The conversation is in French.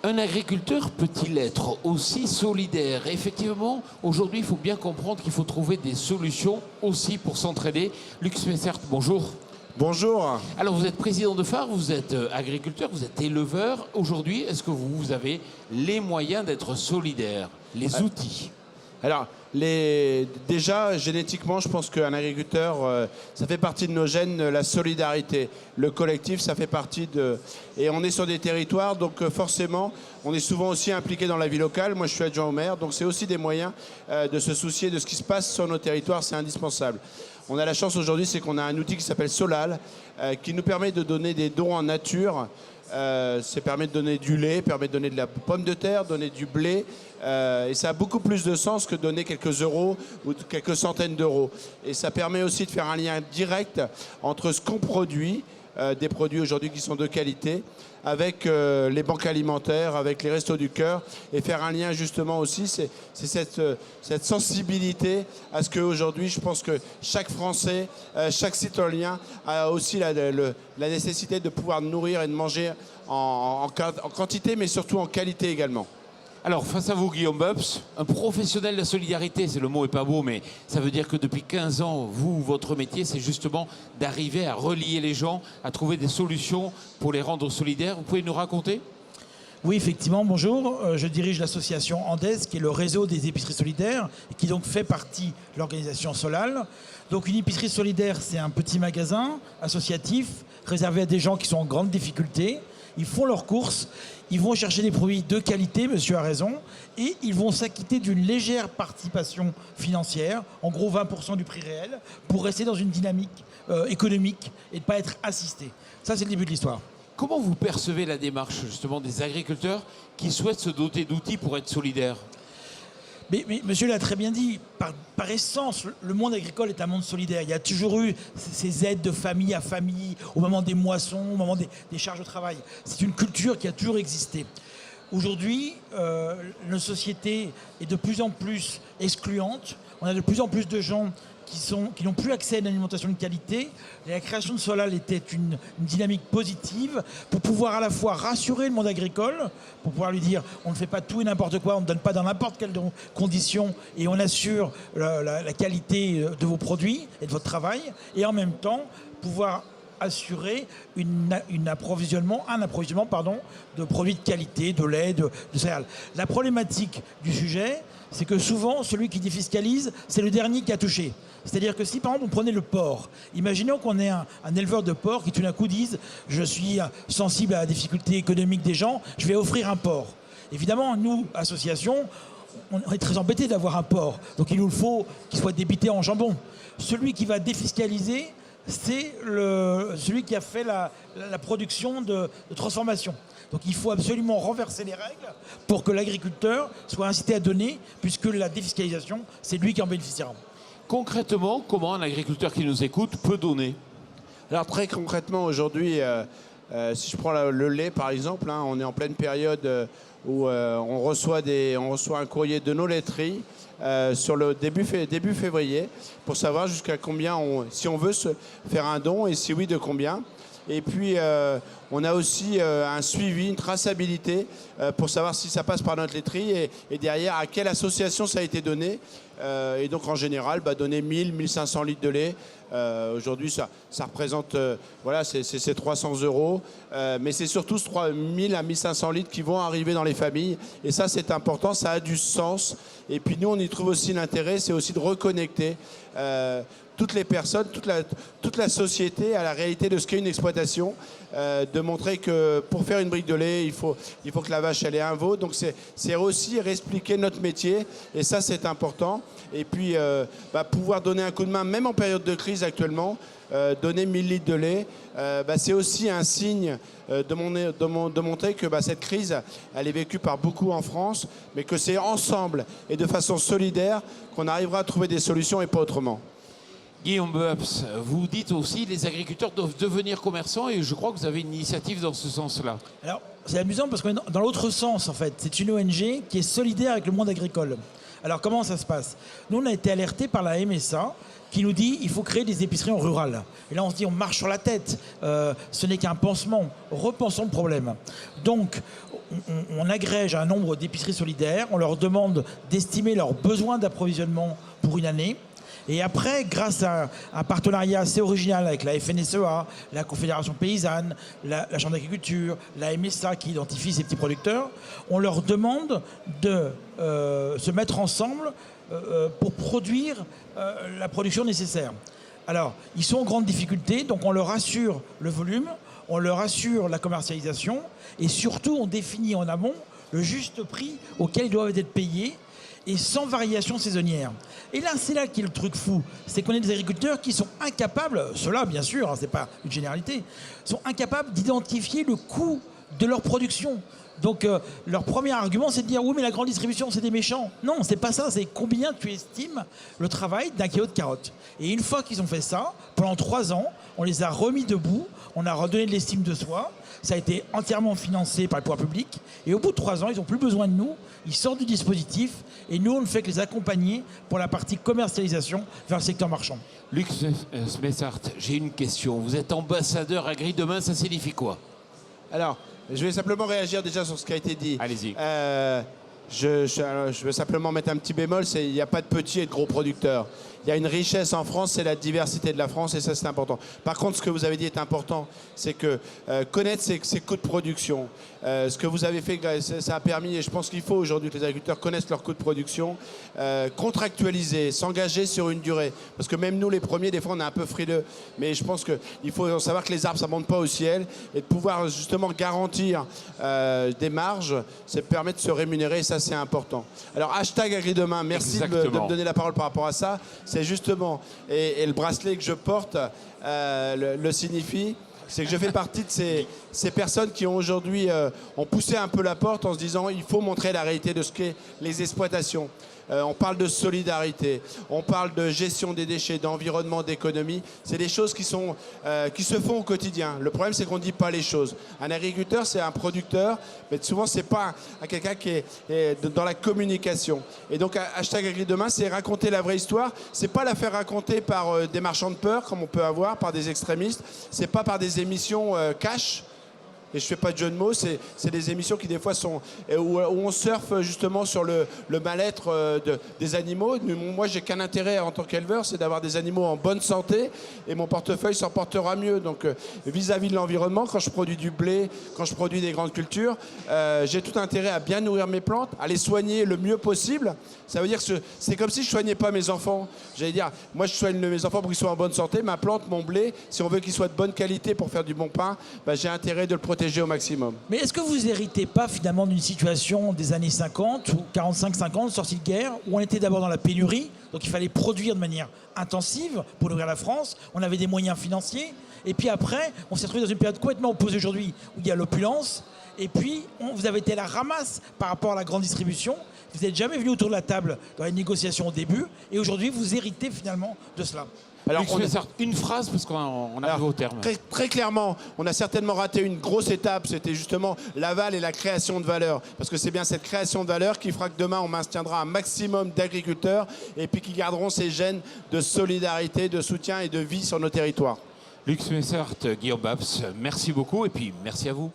Un agriculteur peut-il être aussi solidaire? Effectivement, aujourd'hui, il faut bien comprendre qu'il faut trouver des solutions aussi pour s'entraider. Luc Smessert, bonjour. Bonjour. Alors, vous êtes président de Phare, vous êtes agriculteur, vous êtes éleveur. Aujourd'hui, est-ce que vous avez les moyens d'être solidaire, les outils? Alors, déjà, génétiquement, je pense qu'un agriculteur, ça fait partie de nos gènes, la solidarité. Le collectif, ça fait partie de... Et on est sur des territoires, donc forcément, on est souvent aussi impliqué dans la vie locale. Moi, je suis adjoint au maire, donc c'est aussi des moyens de se soucier de ce qui se passe sur nos territoires, c'est indispensable. On a la chance aujourd'hui, c'est qu'on a un outil qui s'appelle Solal, qui nous permet de donner des dons en nature. Ça permet de donner du lait, permet de donner de la pomme de terre, donner du blé. Et ça a beaucoup plus de sens que de donner quelques euros ou quelques centaines d'euros. Et ça permet aussi de faire un lien direct entre ce qu'on produit, des produits aujourd'hui qui sont de qualité, avec les banques alimentaires, avec les restos du cœur, et faire un lien justement aussi, c'est cette sensibilité à ce qu'aujourd'hui, je pense que chaque Français, chaque citoyen a aussi la nécessité de pouvoir nourrir et de manger en quantité, mais surtout en qualité également. Alors, face à vous, Guillaume Bubs, un professionnel de la solidarité, le mot est pas beau, mais ça veut dire que depuis 15 ans, votre métier, c'est justement d'arriver à relier les gens, à trouver des solutions pour les rendre solidaires. Vous pouvez nous raconter ? Oui, effectivement, bonjour. Je dirige l'association Andes, qui est le réseau des épiceries solidaires, et qui donc fait partie de l'organisation Solal. Donc une épicerie solidaire, c'est un petit magasin associatif réservé à des gens qui sont en grande difficulté. Ils font leurs courses, ils vont chercher des produits de qualité, monsieur a raison, et ils vont s'acquitter d'une légère participation financière, en gros 20% du prix réel, pour rester dans une dynamique économique et ne pas être assistés. Ça, c'est le début de l'histoire. Comment vous percevez la démarche justement des agriculteurs qui souhaitent se doter d'outils pour être solidaires ? Mais monsieur l'a très bien dit, par essence, le monde agricole est un monde solidaire. Il y a toujours eu ces aides de famille à famille, au moment des moissons, au moment des charges de travail. C'est une culture qui a toujours existé. Aujourd'hui, notre société est de plus en plus excluante. On a de plus en plus de gens qui n'ont plus accès à une alimentation de qualité. Et la création de Solal était une dynamique positive pour pouvoir à la fois rassurer le monde agricole, pour pouvoir lui dire on ne fait pas tout et n'importe quoi, on ne donne pas dans n'importe quelles conditions et on assure la qualité de vos produits et de votre travail, et en même temps pouvoir assurer un approvisionnement de produits de qualité, de lait, de céréales. La problématique du sujet, c'est que souvent, celui qui défiscalise, c'est le dernier qui a touché. C'est-à-dire que si, par exemple, on prenait le porc, imaginons qu'on ait un éleveur de porc qui, tout d'un coup, dise « Je suis sensible à la difficulté économique des gens, je vais offrir un porc ». Évidemment, nous, association, on est très embêtés d'avoir un porc. Donc, il nous faut qu'il soit débité en jambon. Celui qui va défiscaliser, c'est celui qui a fait la production de transformation. Donc il faut absolument renverser les règles pour que l'agriculteur soit incité à donner, puisque la défiscalisation, c'est lui qui en bénéficiera. Concrètement, comment un agriculteur qui nous écoute peut donner ? Alors très concrètement, aujourd'hui, si je prends le lait par exemple, hein, on est en pleine période où on reçoit un courrier de nos laiteries sur le début février pour savoir jusqu'à combien, si on veut se faire un don et si oui, de combien. Et puis, on a aussi un suivi, une traçabilité pour savoir si ça passe par notre laiterie et derrière, à quelle association ça a été donné. Et donc, en général, donner 1500 litres de lait. Aujourd'hui, ça représente, voilà, c'est 300 €. Mais c'est tous 3000 à 1500 litres qui vont arriver dans les familles. Et ça, c'est important, ça a du sens. Et puis, nous, on y trouve aussi l'intérêt, c'est aussi de reconnecter toutes les personnes, toute la société à la réalité de ce qu'est une exploitation, de montrer que pour faire une brique de lait, il faut que la vache elle ait un veau. Donc c'est aussi réexpliquer notre métier, et ça c'est important. Et puis pouvoir donner un coup de main, même en période de crise actuellement, donner 1000 litres de lait, c'est aussi un signe de montrer que cette crise, elle est vécue par beaucoup en France, mais que c'est ensemble et de façon solidaire qu'on arrivera à trouver des solutions et pas autrement. Guillaume Bubs, vous dites aussi que les agriculteurs doivent devenir commerçants, et je crois que vous avez une initiative dans ce sens-là. Alors, c'est amusant parce qu'on est dans l'autre sens, en fait. C'est une ONG qui est solidaire avec le monde agricole. Alors comment ça se passe? Nous, on a été alertés par la MSA qui nous dit il faut créer des épiceries en rural. Et là, on se dit on marche sur la tête. Ce n'est qu'un pansement. Repensons le problème. Donc, on agrège un nombre d'épiceries solidaires. On leur demande d'estimer leurs besoins d'approvisionnement pour une année. Et après, grâce à un partenariat assez original avec la FNSEA, la Confédération paysanne, la Chambre d'agriculture, la MSA qui identifie ces petits producteurs, on leur demande de se mettre ensemble pour produire la production nécessaire. Alors, ils sont en grande difficulté, donc on leur assure le volume, on leur assure la commercialisation et surtout on définit en amont le juste prix auquel ils doivent être payés et sans variation saisonnière. Et là, c'est là qu'est le truc fou. C'est qu'on a des agriculteurs qui sont incapables, ceux-là bien sûr, hein, c'est pas une généralité, sont incapables d'identifier le coût de leur production. Donc leur premier argument, c'est de dire oui, mais la grande distribution, c'est des méchants. Non, c'est pas ça, c'est combien tu estimes le travail d'un kilo de carottes. Et une fois qu'ils ont fait ça, pendant 3 ans, on les a remis debout, on a redonné de l'estime de soi, ça a été entièrement financé par le pouvoir public, et au bout de 3 ans, ils n'ont plus besoin de nous, ils sortent du dispositif, et nous, on ne fait que les accompagner pour la partie commercialisation vers le secteur marchand. Luc Smessart, j'ai une question. Vous êtes ambassadeur Agri demain, ça signifie quoi? Alors, je vais simplement réagir déjà sur ce qui a été dit. Allez-y. Je veux simplement mettre un petit bémol, il n'y a pas de petits et de gros producteurs. Il y a une richesse en France, c'est la diversité de la France et ça c'est important. Par contre, ce que vous avez dit est important, c'est que connaître ses coûts de production. Ce que vous avez fait, ça a permis, et je pense qu'il faut aujourd'hui que les agriculteurs connaissent leurs coûts de production, contractualiser, s'engager sur une durée. Parce que même nous les premiers, des fois on est un peu frileux, mais je pense qu'il faut savoir que les arbres ça ne monte pas au ciel et de pouvoir justement garantir des marges, ça permet de se rémunérer et ça c'est important. Alors hashtag AgriDemain, merci de me donner la parole par rapport à ça. C'est justement, et le bracelet que je porte le signifie, c'est que je fais partie de ces personnes qui ont aujourd'hui ont poussé un peu la porte en se disant il faut montrer la réalité de ce qu'est les exploitations. On parle de solidarité, on parle de gestion des déchets, d'environnement, d'économie. C'est des choses qui se font au quotidien. Le problème, c'est qu'on ne dit pas les choses. Un agriculteur, c'est un producteur, mais souvent, ce n'est pas quelqu'un qui est dans la communication. Et donc, hashtag AgriDemain, c'est raconter la vraie histoire. Ce n'est pas la faire raconter par des marchands de peur, comme on peut avoir, par des extrémistes. Ce n'est pas par des émissions cash. Et je ne fais pas de jeu de mots, c'est des émissions qui des fois sont où on surfe justement sur le mal-être des animaux. Moi, j'ai qu'un intérêt en tant qu'éleveur, c'est d'avoir des animaux en bonne santé et mon portefeuille s'en portera mieux. Donc vis-à-vis de l'environnement, quand je produis du blé, quand je produis des grandes cultures, j'ai tout intérêt à bien nourrir mes plantes, à les soigner le mieux possible. Ça veut dire que c'est comme si je ne soignais pas mes enfants. J'allais dire, moi je soigne mes enfants pour qu'ils soient en bonne santé, ma plante, mon blé, si on veut qu'il soit de bonne qualité pour faire du bon pain, j'ai intérêt de le protéger au maximum. Mais est-ce que vous héritez pas finalement d'une situation des années 50 ou 45-50, sortie de guerre, où on était d'abord dans la pénurie, donc il fallait produire de manière intensive pour nourrir la France, on avait des moyens financiers, et puis après, on s'est retrouvé dans une période complètement opposée aujourd'hui, où il y a l'opulence, et puis vous avez été à la ramasse par rapport à la grande distribution, vous n'êtes jamais venu autour de la table dans les négociations au début, et aujourd'hui vous héritez finalement de cela. Alors, une phrase, parce qu'on arrive au terme. Très clairement, on a certainement raté une grosse étape, c'était justement l'aval et la création de valeur. Parce que c'est bien cette création de valeur qui fera que demain, on maintiendra un maximum d'agriculteurs et puis qui garderont ces gènes de solidarité, de soutien et de vie sur nos territoires. Luc Smessart, Guillaume Babs, merci beaucoup et puis merci à vous.